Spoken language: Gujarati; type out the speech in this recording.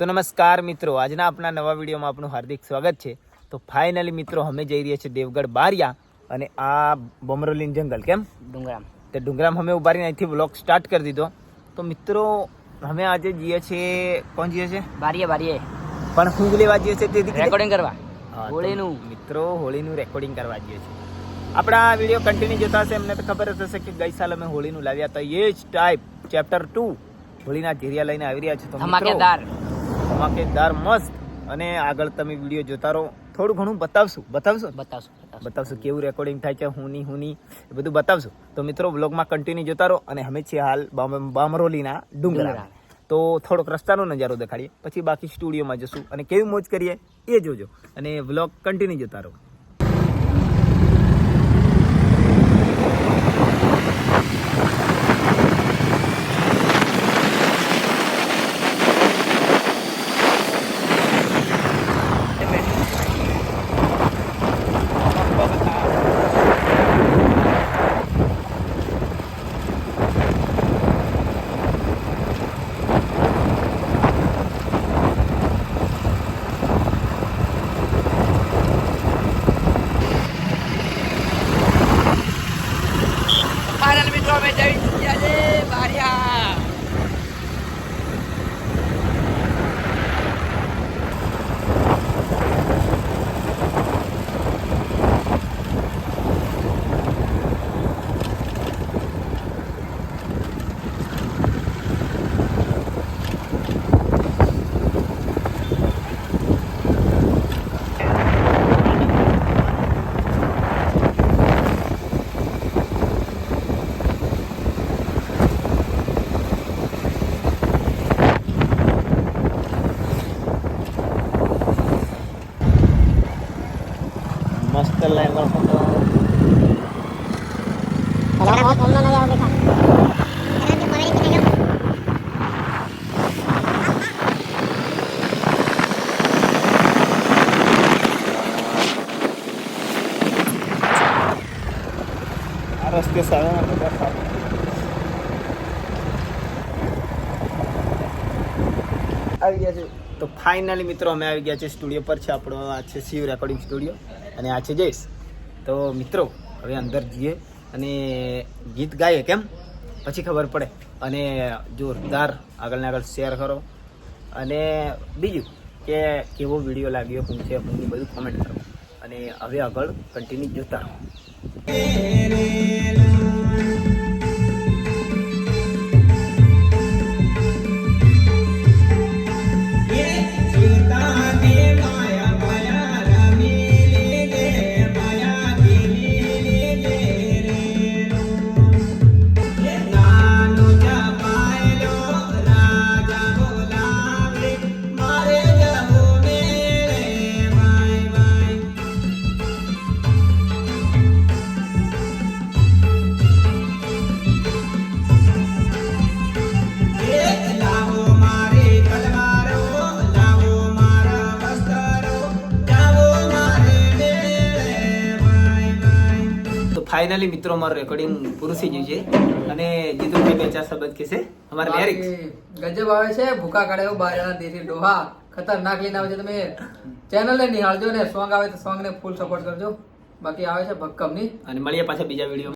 તો નમસ્કાર મિત્રો, આજના આપણા નવા વિડીયોમાં આપનું હાર્દિક સ્વાગત છે। તો ફાઇનલી મિત્રો અમે જઈ રહ્યા છીએ દેવગઢ બારિયા અને આ બમરોલીન જંગલ કેમ ડુંગરામ તે ડુંગરામ અમે ઉભા રહીને અહીંથી વ્લોગ સ્ટાર્ટ કરી દીધો। તો મિત્રો અમે આજે જઈએ છીએ, કોણ જઈએ છે? બારીએ પણ હું લેવા જઈએ છીએ તે રેકોર્ડિંગ કરવા હોળીનું મિત્રો હોળીનું રેકોર્ડિંગ કરવા જઈએ છીએ। આપણા વિડીયો કન્ટિન્યુ જોતા હશે, એમને તો ખબર જ હશે કે ગઈ સાલ અમે હોળીનું લાવ્યા હતા એ જ ટાઈપ ચેપ્ટર 2 હોળીના જીરિયા લઈને આવી રહ્યા છે। તો ધમાકેદાર મસ્ત, અને આગળ તમે વિડીયો જોતા રહો, થોડું ઘણું બતાવશું કેવું રેકોર્ડિંગ થાય છે, હુની એ બધું બતાવશું। તો મિત્રો વ્લોગમાં કન્ટિન્યુ જોતા રહો અને અમે છીએ હાલ બામરોલીના ડુંગરા। તો થોડોક રસ્તાનો નજારો દેખાડીએ, પછી બાકી સ્ટુડિયોમાં જશું અને કેવી મોજ કરીએ એ જોજો અને વ્લોગ કન્ટિન્યુ જોતા રહો। मस्त लहंगा रस्ते सारा આવી ગયા છે। તો ફાઇનલી મિત્રો અમે આવી ગયા છે સ્ટુડિયો પર છે આપણો, આ છે શિવ રેકોર્ડિંગ સ્ટુડિયો અને આ છે જયેશ। તો મિત્રો હવે અંદર જઈએ અને ગીત ગાઈએ કેમ, પછી ખબર પડે, અને જોરદાર આગળ ને આગળ શેર કરો અને બીજું કે કેવો વિડીયો લાગ્યો, શું છે હું બધું કોમેન્ટ કરો અને હવે આગળ કન્ટિન્યુ જોતા રહો। फाइनली मित्रों हमारा रेकॉर्डिंग पूરું થઈ ગયું છે અને જીતુભાઈ બે ચાર શબ્દ કહેશે અમારા લિરિક્સ ગજબ આવે છે, ભૂકા કાઢે એવું બારિયાના દેશી ડોહા ખતરનાક લઈને આવે છે। તમે ચેનલ ને નિહાળજો ને સોંગ આવે તો સોંગ ને ફૂલ સપોર્ટ કરજો, બાકી આવે છે ભક્કમ ની, અને મળીએ પાછા બીજા વિડીયો।